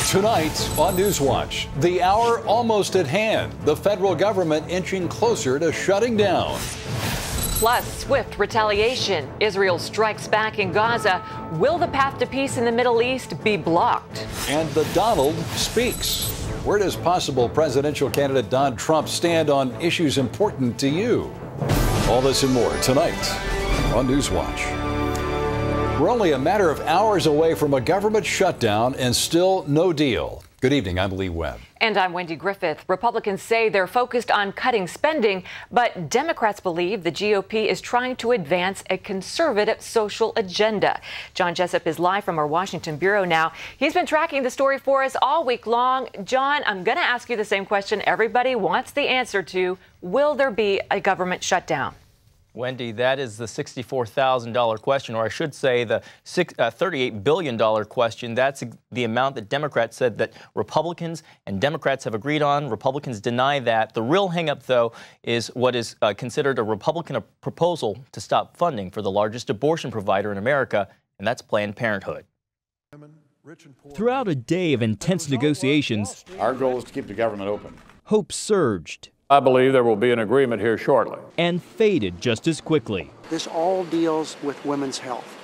Tonight on NewsWatch, the hour almost at hand. The federal government inching closer to shutting down. Plus, swift retaliation. Israel strikes back in Gaza. Will the path to peace in the Middle East be blocked? And the Donald speaks. Where does possible presidential candidate Donald Trump stand on issues important to you? All this and more tonight on NewsWatch. We're only a matter of hours away from a government shutdown and still no deal. Good evening, I'm Lee Webb. And I'm Wendy Griffith. Republicans say they're focused on cutting spending, but Democrats believe the GOP is trying to advance a conservative social agenda. John Jessup is live from our Washington bureau now. He's been tracking the story for us all week long. John, I'm going to ask you the same question everybody wants the answer to. Will there be a government shutdown? Wendy, that is the $64,000 question, or I should say the $38 billion question. That's the amount that Democrats said that Republicans and Democrats have agreed on. Republicans deny that. The real hang-up, though, is what is considered a Republican proposal to stop funding for the largest abortion provider in America, and that's Planned Parenthood. Throughout a day of intense negotiations, our goal is to keep the government open. Hope surged. I believe there will be an agreement here shortly. And faded just as quickly. This all deals with women's health.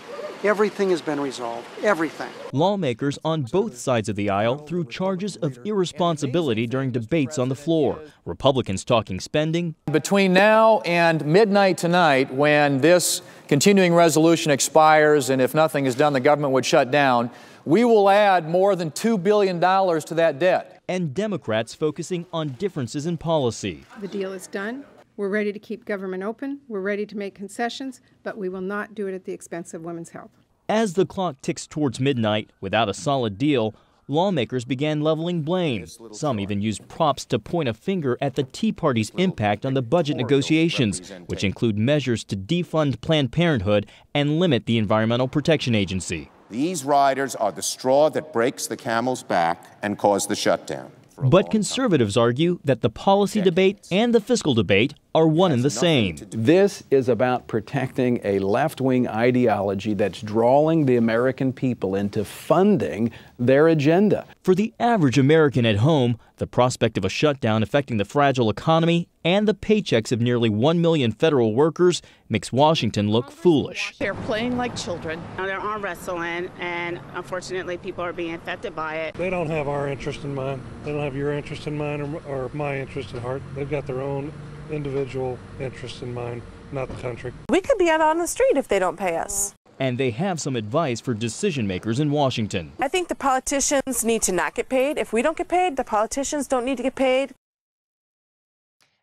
Everything has been resolved. Everything. Lawmakers on both sides of the aisle threw charges of irresponsibility during debates on the floor. Republicans talking spending. Between now and midnight tonight, when this continuing resolution expires, and if nothing is done, the government would shut down, we will add more than $2 billion to that debt. And Democrats focusing on differences in policy. The deal is done. We're ready to keep government open. We're ready to make concessions, but we will not do it at the expense of women's health. As the clock ticks towards midnight, without a solid deal, lawmakers began leveling blame. Some even used props to point a finger at the Tea Party's impact on the budget negotiations, which include measures to defund Planned Parenthood and limit the Environmental Protection Agency. These riders are the straw that breaks the camel's back and cause the shutdown. But conservatives argue that the policy debate and the fiscal debate are one and the same. This is about protecting a left-wing ideology that's drawing the American people into funding their agenda. For the average American at home, the prospect of a shutdown affecting the fragile economy and the paychecks of nearly 1 million federal workers makes Washington look foolish. They're playing like children. They're arm wrestling, and unfortunately people are being affected by it. They don't have our interest in mind. They don't have your interest in mind or my interest at heart. They've got their own individual interest in mind, not the country. We could be out on the street if they don't pay us. And they have some advice for decision makers in Washington. I think the politicians need to not get paid. If we don't get paid, the politicians don't need to get paid.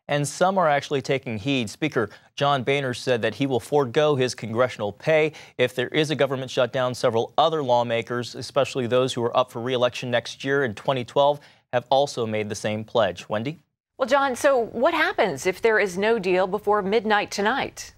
And some are actually taking heed. Speaker John Boehner said that he will forego his congressional pay if there is a government shutdown. Several other lawmakers, especially those who are up for re-election next year in 2012, have also made the same pledge. Wendy? Well, John, so what happens if there is no deal before midnight tonight?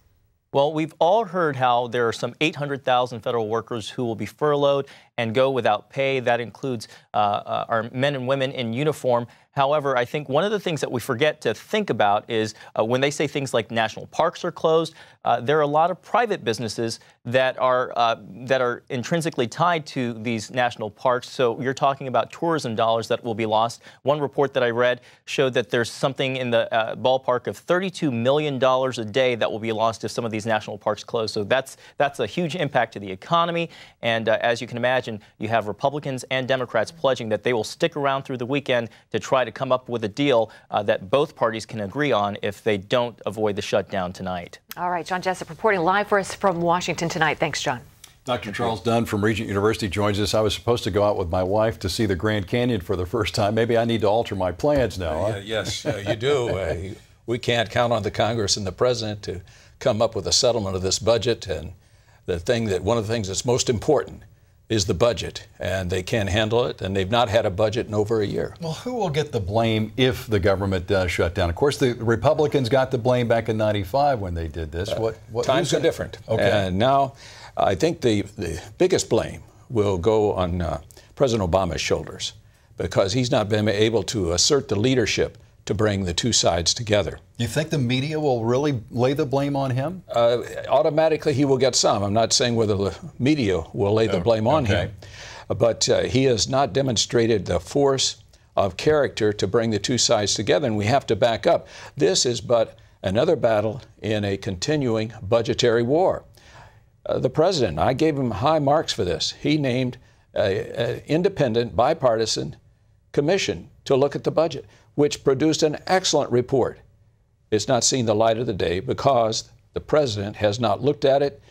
Well, we've all heard how there are some 800,000 federal workers who will be furloughed and go without pay. That includes our men and women in uniform. However, I think one of the things that we forget to think about is when they say things like national parks are closed, there are a lot of private businesses that are intrinsically tied to these national parks. So you're talking about tourism dollars that will be lost. One report that I read showed that there's something in the ballpark of $32 million a day that will be lost if some of these national parks close. So that's a huge impact to the economy. And as you can imagine, you have Republicans and Democrats pledging that they will stick around through the weekend to try to come up with a deal that both parties can agree on if they don't avoid the shutdown tonight. All right, John Jessup reporting live for us from Washington tonight. Thanks, John. Dr. Charles Dunn from Regent University joins us. I was supposed to go out with my wife to see the Grand Canyon for the first time. Maybe I need to alter my plans now. Huh? Yes, you do. We can't count on the Congress and the President to come up with a settlement of this budget. And one of the things that's most important is the budget, and they can't handle it, and they've not had a budget in over a year. Well, who will get the blame if the government does shut down? Of course, the Republicans got the blame back in '95 when they did this. Times are different. Okay. And now I think the biggest blame will go on President Obama's shoulders, because he's not been able to assert the leadership to bring the two sides together. You think the media will really lay the blame on him? Automatically, he will get some. I'm not saying whether the media will lay the blame on him. but he has not demonstrated the force of character to bring the two sides together, and we have to back up. This is but another battle in a continuing budgetary war. The president, I gave him high marks for this. He named an independent, bipartisan commission to look at the budget, which produced an excellent report. It's not seen the light of the day because the president has not looked at it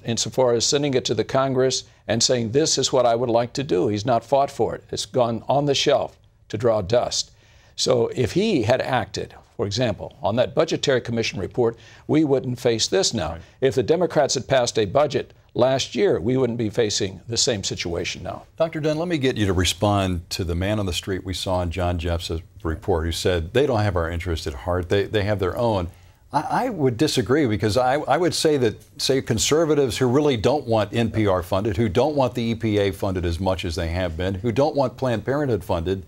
insofar as sending it to the Congress and saying, this is what I would like to do. He's not fought for it. It's gone on the shelf to draw dust. So if he had acted, for example, on that Budgetary Commission report, we wouldn't face this now. Right. If the Democrats had passed a budget last year, we wouldn't be facing the same situation now. Dr. Dunn, let me get you to respond to the man on the street we saw in John Jeff's report who said they don't have our interest at heart, they have their own. I would disagree, because I would say that, say, conservatives who really don't want NPR funded, who don't want the EPA funded as much as they have been, who don't want Planned Parenthood funded,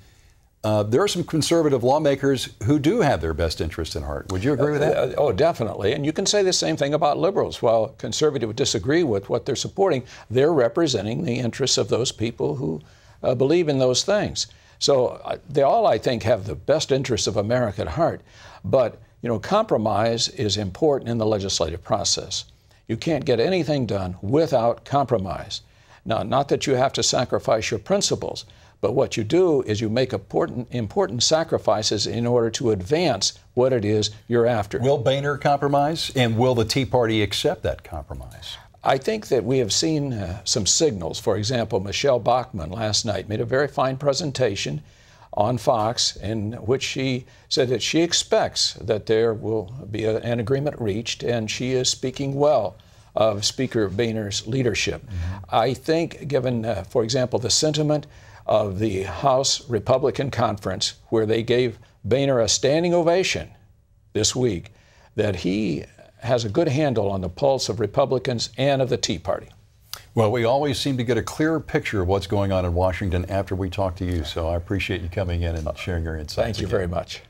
there are some conservative lawmakers who do have their best interest in heart. Would you agree with that? Oh, definitely. And you can say the same thing about liberals. While conservatives disagree with what they're supporting, they're representing the interests of those people who believe in those things. So they all, I think, have the best interests of America at heart. But, you know, compromise is important in the legislative process. You can't get anything done without compromise. Now, not that you have to sacrifice your principles, but what you do is you make important sacrifices in order to advance what it is you're after. Will Boehner compromise, and will the Tea Party accept that compromise? I think that we have seen some signals. For example, Michelle Bachmann last night made a very fine presentation on Fox in which she said that she expects that there will be an agreement reached, and she is speaking well of Speaker Boehner's leadership. I think, given, for example, the sentiment of the House Republican Conference, where they gave Boehner a standing ovation this week, that he has a good handle on the pulse of Republicans and of the Tea Party. Well, we always seem to get a clearer picture of what's going on in Washington after we talk to you, so I appreciate you coming in and sharing your insights. Thank you very much.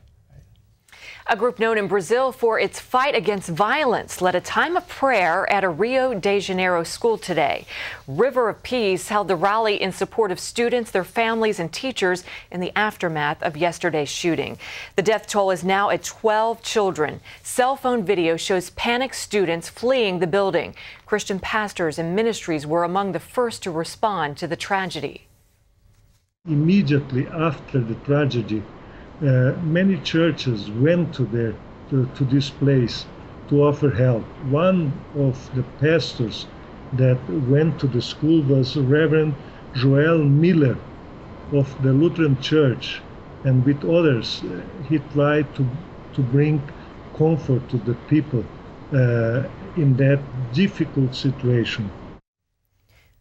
A group known in Brazil for its fight against violence led a time of prayer at a Rio de Janeiro school today. River of Peace held the rally in support of students, their families, and teachers in the aftermath of yesterday's shooting. The death toll is now at 12 children. Cell phone video shows panicked students fleeing the building. Christian pastors and ministries were among the first to respond to the tragedy. Immediately after the tragedy, many churches went to this place to offer help. One of the pastors that went to the school was Reverend Joel Miller of the Lutheran Church, and with others he tried to bring comfort to the people in that difficult situation.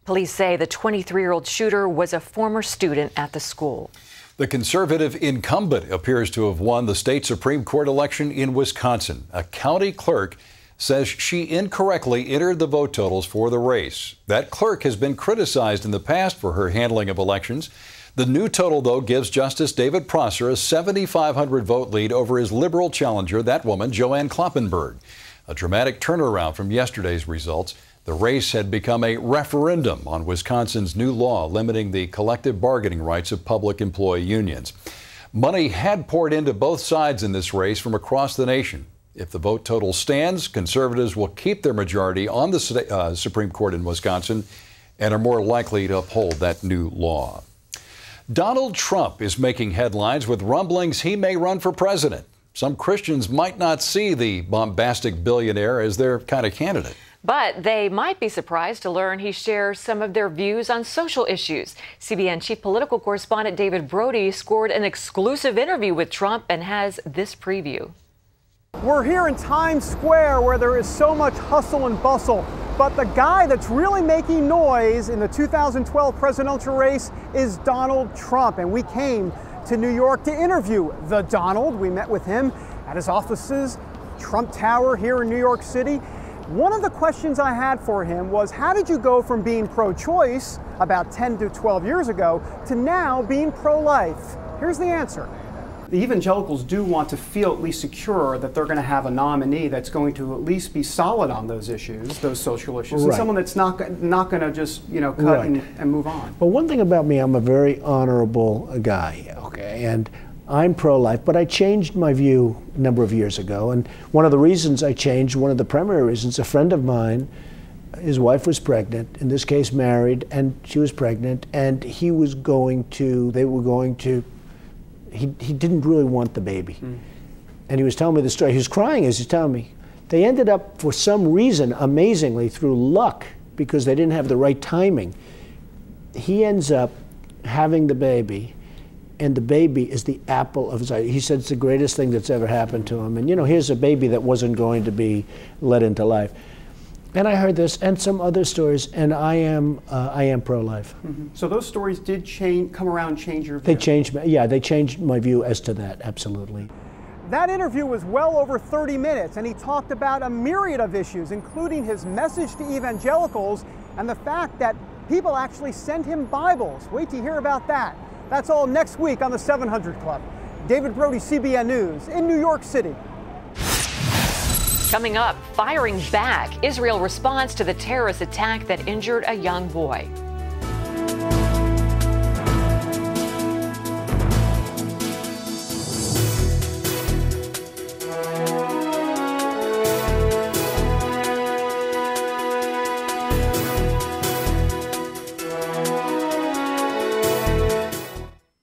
Police say the 23-year-old shooter was a former student at the school. The conservative incumbent appears to have won the state Supreme Court election in Wisconsin. A county clerk says she incorrectly entered the vote totals for the race. That clerk has been criticized in the past for her handling of elections. The new total, though, gives Justice David Prosser a 7,500 vote lead over his liberal challenger, that woman, Joanne Kloppenburg. A dramatic turnaround from yesterday's results. The race had become a referendum on Wisconsin's new law limiting the collective bargaining rights of public employee unions. Money had poured into both sides in this race from across the nation. If the vote total stands, conservatives will keep their majority on the Supreme Court in Wisconsin and are more likely to uphold that new law. Donald Trump is making headlines with rumblings he may run for president. Some Christians might not see the bombastic billionaire as their kind of candidate. But they might be surprised to learn he shares some of their views on social issues. CBN chief political correspondent David Brody scored an exclusive interview with Trump and has this preview. We're here in Times Square where there is so much hustle and bustle. But the guy that's really making noise in the 2012 presidential race is Donald Trump. And we came to New York to interview the Donald. We met with him at his offices, Trump Tower here in New York City. One of the questions I had for him was, how did you go from being pro-choice about 10 to 12 years ago to now being pro-life? Here's the answer. The evangelicals do want to feel at least secure that they're going to have a nominee that's going to at least be solid on those issues, those social issues, and someone that's not going to just cut and move on. But one thing about me, I'm a very honorable guy, okay, and I'm pro-life, but I changed my view a number of years ago, and one of the reasons I changed, one of the primary reasons, a friend of mine, his wife was pregnant, in this case married, and she was pregnant, and he didn't really want the baby. And he was telling me the story. He was crying as he's telling me. They ended up, for some reason, amazingly, through luck, because they didn't have the right timing, he ends up having the baby, and the baby is the apple of his eye. He said it's the greatest thing that's ever happened to him. And here's a baby that wasn't going to be let into life. And I heard this and some other stories, and I am pro-life. So those stories did come around, change your view? They changed my view as to that, absolutely. That interview was well over 30 minutes, and he talked about a myriad of issues, including his message to evangelicals and the fact that people actually send him Bibles. Wait to hear about that. That's all next week on the 700 Club. David Brody, CBN News in New York City. Coming up, firing back. Israel responds to the terrorist attack that injured a young boy.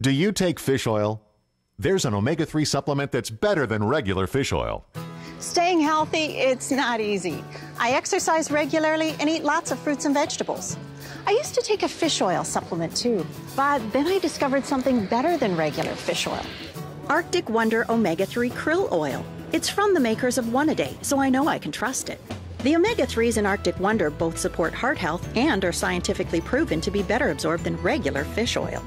Do you take fish oil? There's an omega-3 supplement that's better than regular fish oil. Staying healthy, it's not easy. I exercise regularly and eat lots of fruits and vegetables. I used to take a fish oil supplement too, but then I discovered something better than regular fish oil. Arctic Wonder Omega-3 Krill Oil. It's from the makers of One A Day, so I know I can trust it. The omega-3s in Arctic Wonder both support heart health and are scientifically proven to be better absorbed than regular fish oil.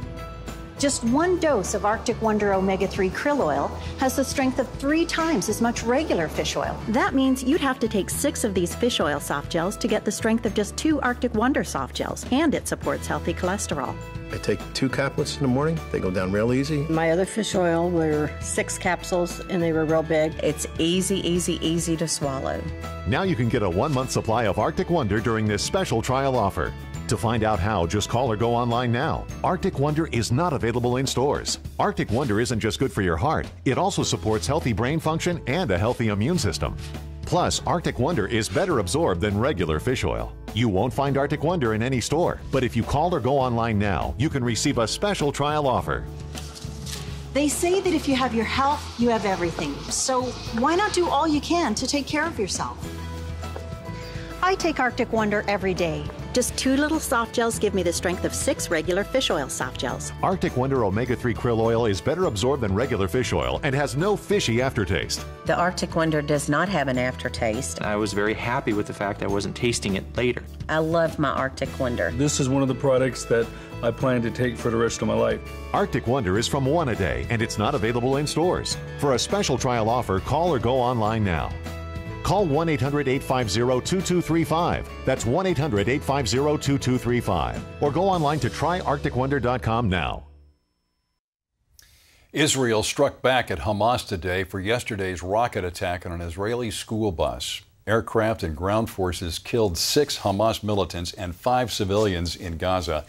Just one dose of Arctic Wonder Omega-3 Krill Oil has the strength of 3 times as much regular fish oil. That means you'd have to take 6 of these fish oil soft gels to get the strength of just 2 Arctic Wonder soft gels, and it supports healthy cholesterol. I take 2 caplets in the morning. They go down real easy. My other fish oil were 6 capsules, and they were real big. It's easy to swallow. Now you can get a 1-month supply of Arctic Wonder during this special trial offer. To find out how, just call or go online now. Arctic Wonder is not available in stores. Arctic Wonder isn't just good for your heart, it also supports healthy brain function and a healthy immune system. Plus, Arctic Wonder is better absorbed than regular fish oil. You won't find Arctic Wonder in any store, but if you call or go online now, you can receive a special trial offer. They say that if you have your health, you have everything. So why not do all you can to take care of yourself? I take Arctic Wonder every day. Just 2 little soft gels give me the strength of 6 regular fish oil soft gels. Arctic Wonder Omega-3 Krill Oil is better absorbed than regular fish oil and has no fishy aftertaste. The Arctic Wonder does not have an aftertaste. I was very happy with the fact I wasn't tasting it later. I love my Arctic Wonder. This is one of the products that I plan to take for the rest of my life. Arctic Wonder is from One A Day, and it's not available in stores. For a special trial offer, call or go online now. Call 1-800-850-2235. That's 1-800-850-2235. Or go online to tryarcticwonder.com now. Israel struck back at Hamas today for yesterday's rocket attack on an Israeli school bus. Aircraft and ground forces killed 6 Hamas militants and 5 civilians in Gaza.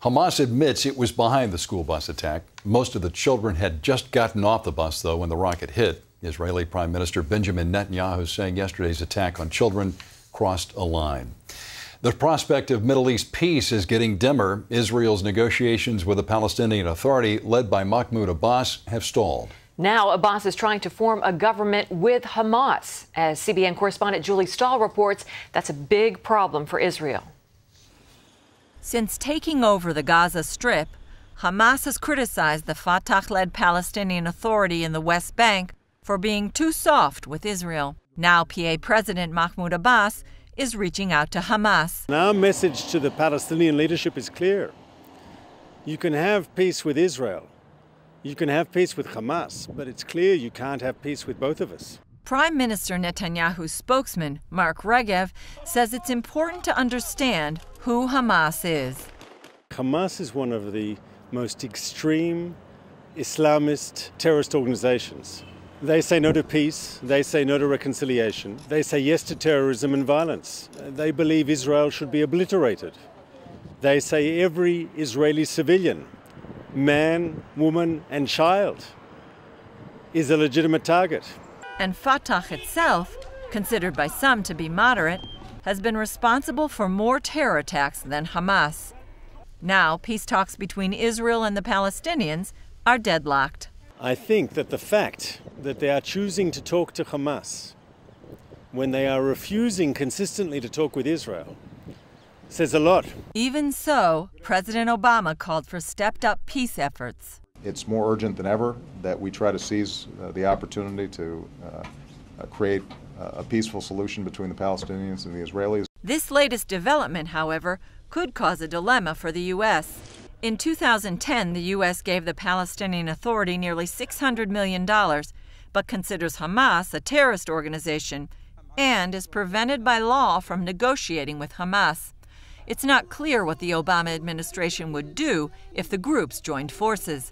Hamas admits it was behind the school bus attack. Most of the children had just gotten off the bus, though, when the rocket hit. Israeli Prime Minister Benjamin Netanyahu saying yesterday's attack on children crossed a line. The prospect of Middle East peace is getting dimmer. Israel's negotiations with the Palestinian Authority, led by Mahmoud Abbas, have stalled. Now Abbas is trying to form a government with Hamas. As CBN correspondent Julie Stahl reports, that's a big problem for Israel. Since taking over the Gaza Strip, Hamas has criticized the Fatah-led Palestinian Authority in the West Bank for being too soft with Israel. Now PA President Mahmoud Abbas is reaching out to Hamas. Our message to the Palestinian leadership is clear. You can have peace with Israel. You can have peace with Hamas, but it's clear you can't have peace with both of us. Prime Minister Netanyahu's spokesman, Mark Regev, says it's important to understand who Hamas is. Hamas is one of the most extreme Islamist terrorist organizations. They say no to peace, they say no to reconciliation, they say yes to terrorism and violence. They believe Israel should be obliterated. They say every Israeli civilian, man, woman, and child, is a legitimate target. And Fatah itself, considered by some to be moderate, has been responsible for more terror attacks than Hamas. Now, peace talks between Israel and the Palestinians are deadlocked. I think that the fact that they are choosing to talk to Hamas when they are refusing consistently to talk with Israel says a lot. Even so, President Obama called for stepped-up peace efforts. It's more urgent than ever that we try to seize the opportunity to create a peaceful solution between the Palestinians and the Israelis. This latest development, however, could cause a dilemma for the U.S. In 2010, the U.S. gave the Palestinian Authority nearly $600 million, but considers Hamas a terrorist organization and is prevented by law from negotiating with Hamas. It's not clear what the Obama administration would do if the groups joined forces.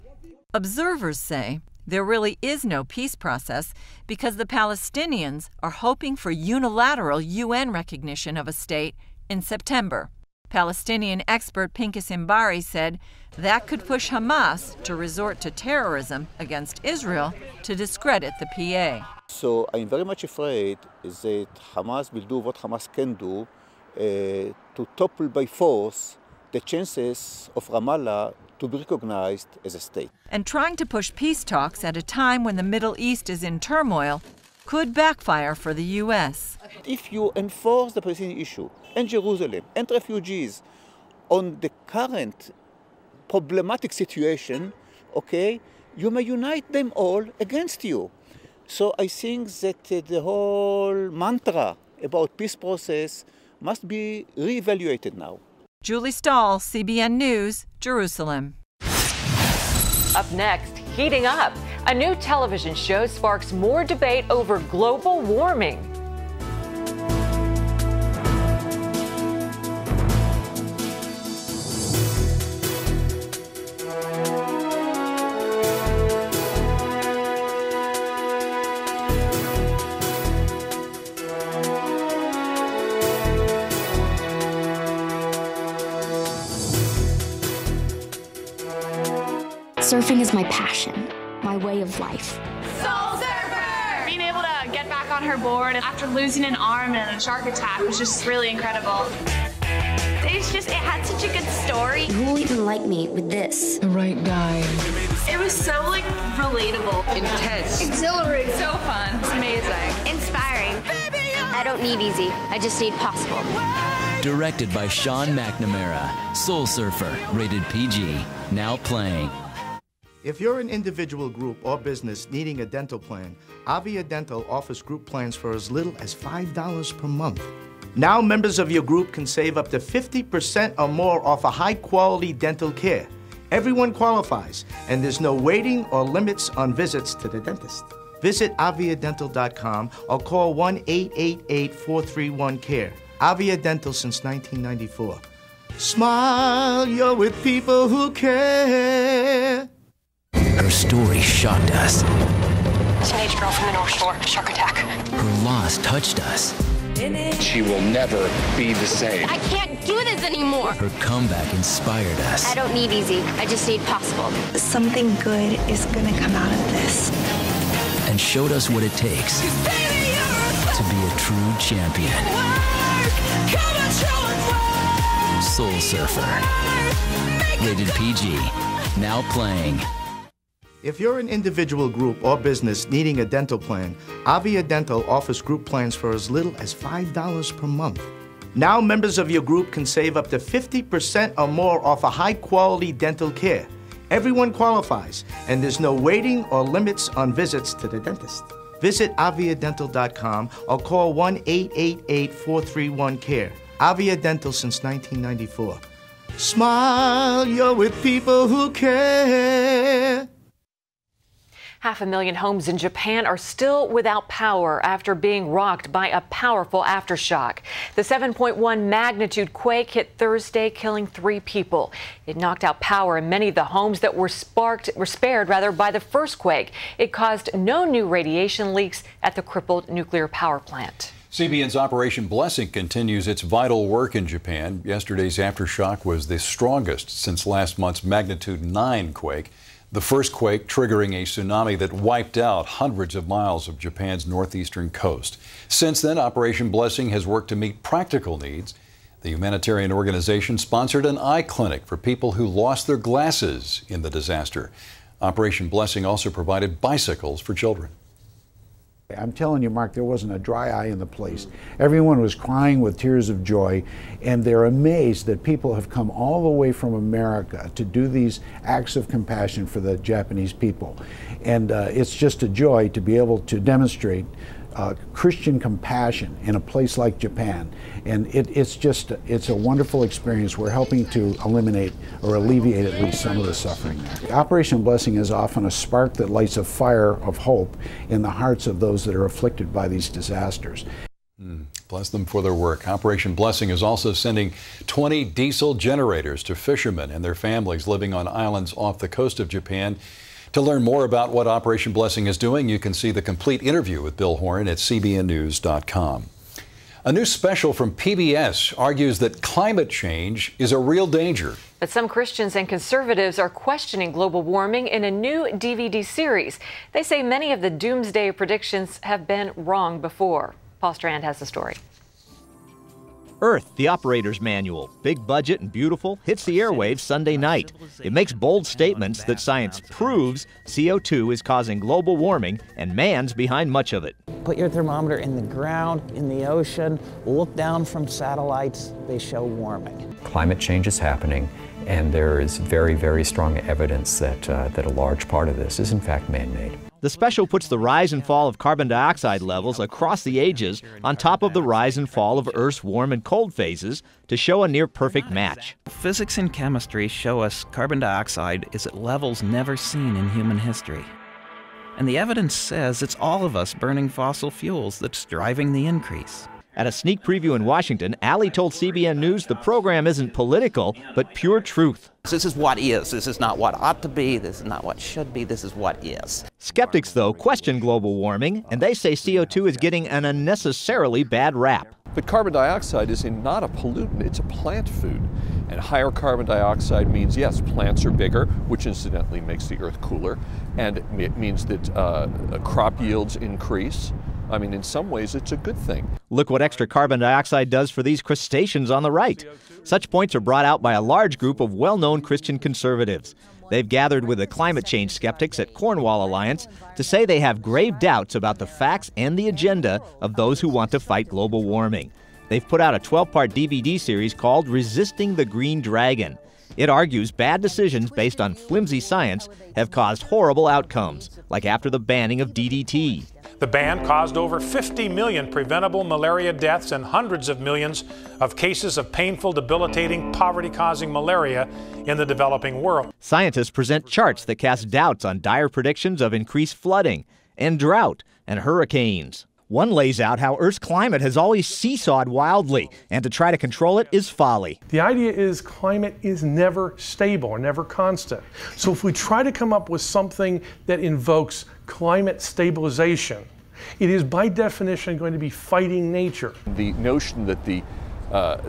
Observers say there really is no peace process because the Palestinians are hoping for unilateral UN recognition of a state in September. Palestinian expert Pinkas Imbari said that could push Hamas to resort to terrorism against Israel to discredit the PA. So I'm very much afraid that Hamas will do what Hamas can do to topple by force the chances of Ramallah to be recognized as a state. And trying to push peace talks at a time when the Middle East is in turmoil could backfire for the U.S. If you enforce the Palestinian issue and Jerusalem and refugees on the current problematic situation, okay, you may unite them all against you. So I think that the whole mantra about peace process must be reevaluated now. Julie Stahl, CBN News, Jerusalem. Up next, heating up. A new television show sparks more debate over global warming. Surfing is my passion, my way of life. Soul Surfer! Being able to get back on her board after losing an arm in a shark attack was just really incredible. It had such a good story. Who will even like me with this? The right guy. It was so, relatable. Intense. Exhilarating. So fun. It's amazing. Inspiring. I don't need easy. I just need possible. Directed by Sean McNamara. Soul Surfer. Rated PG. Now playing. If you're an individual group or business needing a dental plan, Avia Dental offers group plans for as little as $5 per month. Now members of your group can save up to 50% or more off a high-quality dental care. Everyone qualifies, and there's no waiting or limits on visits to the dentist. Visit aviadental.com or call 1-888-431-CARE. Avia Dental since 1994. Smile, you're with people who care. Her story shocked us. Teenage girl from the North Shore, shark attack. Her loss touched us. She will never be the same. I can't do this anymore. Her comeback inspired us. I don't need easy. I just need possible. Something good is gonna come out of this. And showed us what it takes to be a true champion. Soul Surfer. Rated PG. Now playing. If you're an individual group or business needing a dental plan, Avia Dental offers group plans for as little as $5 per month. Now members of your group can save up to 50% or more off a high-quality dental care. Everyone qualifies, and there's no waiting or limits on visits to the dentist. Visit aviadental.com or call 1-888-431-CARE. Avia Dental since 1994. Smile, you're with people who care. 500,000 homes in Japan are still without power after being rocked by a powerful aftershock. The 7.1 magnitude quake hit Thursday, killing 3 people. It knocked out power in many of the homes that were spared by the first quake. It caused no new radiation leaks at the crippled nuclear power plant. CBN's Operation Blessing continues its vital work in Japan. Yesterday's aftershock was the strongest since last month's magnitude 9 quake. The first quake triggering a tsunami that wiped out hundreds of miles of Japan's northeastern coast. Since then, Operation Blessing has worked to meet practical needs. The humanitarian organization sponsored an eye clinic for people who lost their glasses in the disaster. Operation Blessing also provided bicycles for children. I'm telling you, Mark, there wasn't a dry eye in the place. Everyone was crying with tears of joy, and they're amazed that people have come all the way from America to do these acts of compassion for the Japanese people. And it's just a joy to be able to demonstrate Christian compassion in a place like Japan. And it's a wonderful experience. We're helping to eliminate or alleviate at least some of the suffering there. Operation Blessing is often a spark that lights a fire of hope in the hearts of those that are afflicted by these disasters. Bless them for their work. Operation Blessing is also sending 20 diesel generators to fishermen and their families living on islands off the coast of Japan. To learn more about what Operation Blessing is doing, you can see the complete interview with Bill Horn at CBNNews.com. A new special from PBS argues that climate change is a real danger. But some Christians and conservatives are questioning global warming in a new DVD series. They say many of the doomsday predictions have been wrong before. Paul Strand has the story. Earth, the operator's manual, big budget and beautiful, hits the airwaves Sunday night. It makes bold statements that science proves CO2 is causing global warming and man's behind much of it. Put your thermometer in the ground, in the ocean, look down from satellites, they show warming. Climate change is happening, and there is very, very strong evidence that a large part of this is in fact man-made. The special puts the rise and fall of carbon dioxide levels across the ages on top of the rise and fall of Earth's warm and cold phases to show a near-perfect match. Physics and chemistry show us carbon dioxide is at levels never seen in human history. And the evidence says it's all of us burning fossil fuels that's driving the increase. At a sneak preview in Washington, Allie told CBN News the program isn't political, but pure truth. This is what is. This is not what ought to be. This is not what should be. This is what is. Skeptics, though, question global warming, and they say CO2 is getting an unnecessarily bad rap. But carbon dioxide is not a pollutant, it's a plant food. And higher carbon dioxide means, yes, plants are bigger, which incidentally makes the earth cooler, and it means that crop yields increase. I mean, in some ways, it's a good thing. Look what extra carbon dioxide does for these crustaceans on the right. Such points are brought out by a large group of well-known Christian conservatives. They've gathered with the climate change skeptics at Cornwall Alliance to say they have grave doubts about the facts and the agenda of those who want to fight global warming. They've put out a 12-part DVD series called Resisting the Green Dragon. It argues bad decisions based on flimsy science have caused horrible outcomes, like after the banning of DDT. The ban caused over 50 million preventable malaria deaths and hundreds of millions of cases of painful, debilitating, poverty-causing malaria in the developing world. Scientists present charts that cast doubts on dire predictions of increased flooding and drought and hurricanes. One lays out how Earth's climate has always seesawed wildly, and to try to control it is folly. The idea is climate is never stable or never constant. So if we try to come up with something that invokes climate stabilization, it is by definition going to be fighting nature. The notion that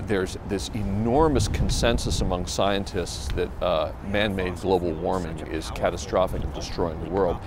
there's this enormous consensus among scientists that man-made global warming is catastrophic and destroying the world,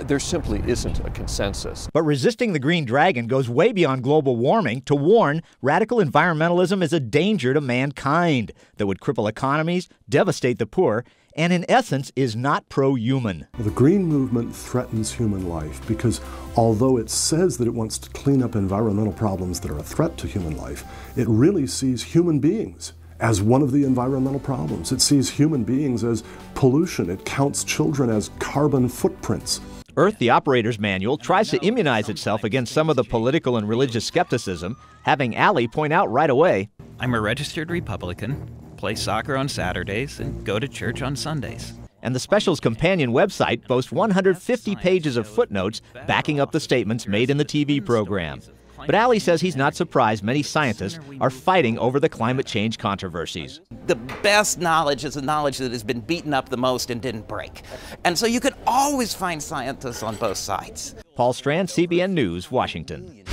there simply isn't a consensus. But Resisting the Green Dragon goes way beyond global warming to warn radical environmentalism is a danger to mankind that would cripple economies, devastate the poor, and in essence is not pro-human. The Green Movement threatens human life because although it says that it wants to clean up environmental problems that are a threat to human life, it really sees human beings as one of the environmental problems. It sees human beings as pollution. It counts children as carbon footprints. Earth, the operator's manual, tries to immunize itself against some of the political and religious skepticism, having Allie point out right away, I'm a registered Republican, play soccer on Saturdays, and go to church on Sundays. And the special's companion website boasts 150 pages of footnotes backing up the statements made in the TV program. But Ali says he's not surprised many scientists are fighting over the climate change controversies. The best knowledge is the knowledge that has been beaten up the most and didn't break. And so you can always find scientists on both sides. Paul Strand, CBN News, Washington.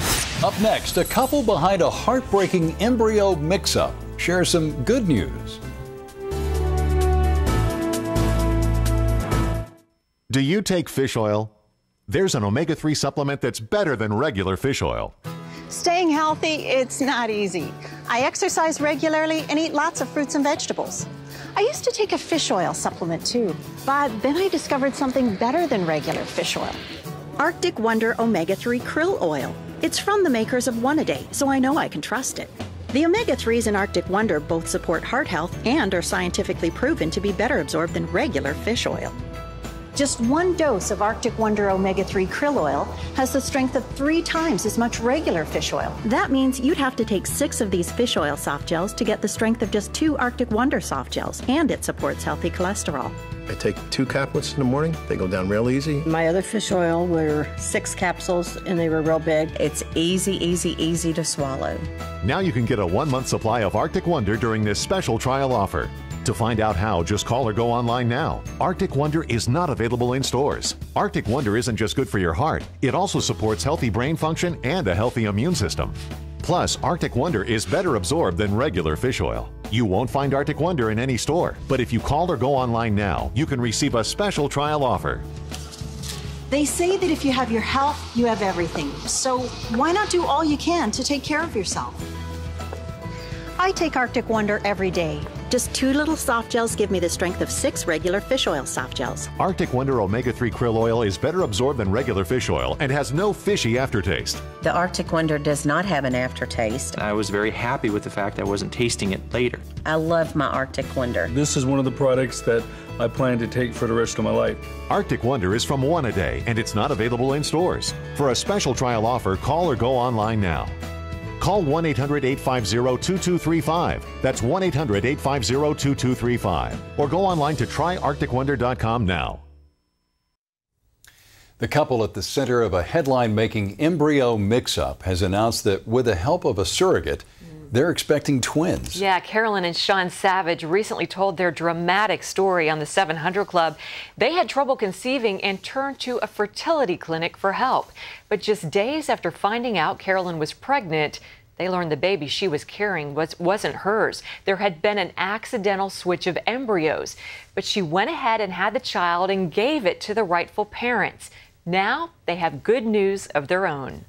Up next, a couple behind a heartbreaking embryo mix-up shares some good news. Do you take fish oil? There's an omega-3 supplement that's better than regular fish oil. Staying healthy, it's not easy. I exercise regularly and eat lots of fruits and vegetables. I used to take a fish oil supplement too, but then I discovered something better than regular fish oil. Arctic Wonder Omega-3 Krill Oil. It's from the makers of One A Day, so I know I can trust it. The omega-3s in Arctic Wonder both support heart health and are scientifically proven to be better absorbed than regular fish oil. Just one dose of Arctic Wonder Omega-3 Krill Oil has the strength of 3 times as much regular fish oil. That means you'd have to take 6 of these fish oil soft gels to get the strength of just 2 Arctic Wonder soft gels, and it supports healthy cholesterol. I take 2 caplets in the morning. They go down real easy. My other fish oil were 6 capsules, and they were real big. It's easy to swallow. Now you can get a 1-month supply of Arctic Wonder during this special trial offer. To find out how, just call or go online now. Arctic Wonder is not available in stores. Arctic Wonder isn't just good for your heart, it also supports healthy brain function and a healthy immune system. Plus, Arctic Wonder is better absorbed than regular fish oil. You won't find Arctic Wonder in any store, but if you call or go online now, you can receive a special trial offer. They say that if you have your health, you have everything. So why not do all you can to take care of yourself? I take Arctic Wonder every day. Just 2 little soft gels give me the strength of 6 regular fish oil soft gels. Arctic Wonder Omega-3 Krill Oil is better absorbed than regular fish oil and has no fishy aftertaste. The Arctic Wonder does not have an aftertaste. I was very happy with the fact I wasn't tasting it later. I love my Arctic Wonder. This is one of the products that I plan to take for the rest of my life. Arctic Wonder is from One A Day, and it's not available in stores. For a special trial offer, call or go online now. Call 1-800-850-2235. That's 1-800-850-2235. Or go online to tryarcticwonder.com now. The couple at the center of a headline-making embryo mix-up has announced that with the help of a surrogate, they're expecting twins. Yeah, Carolyn and Sean Savage recently told their dramatic story on the 700 Club. They had trouble conceiving and turned to a fertility clinic for help. But just days after finding out Carolyn was pregnant, they learned the baby she was carrying wasn't hers. There had been an accidental switch of embryos. But she went ahead and had the child and gave it to the rightful parents. Now they have good news of their own.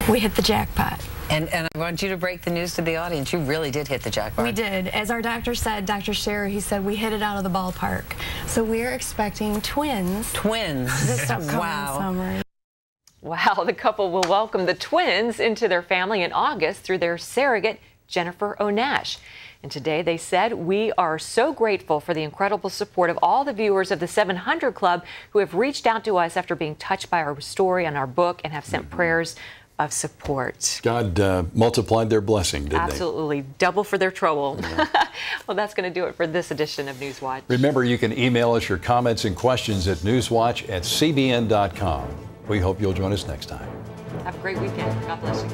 We hit the jackpot. And I want you to break the news to the audience. You really did hit the jackpot. We did. As our doctor said, Dr. Scherer, he said we hit it out of the ballpark. So we're expecting twins. Twins. This upcoming summer. Wow, the couple will welcome the twins into their family in August through their surrogate, Jennifer Onash. And today they said, we are so grateful for the incredible support of all the viewers of the 700 Club who have reached out to us after being touched by our story and our book and have sent prayers of support. God multiplied their blessing, didn't Absolutely. Double for their trouble. Yeah. Well, that's going to do it for this edition of Newswatch. Remember, you can email us your comments and questions at newswatch@cbn.com. We hope you'll join us next time. Have a great weekend. God bless you.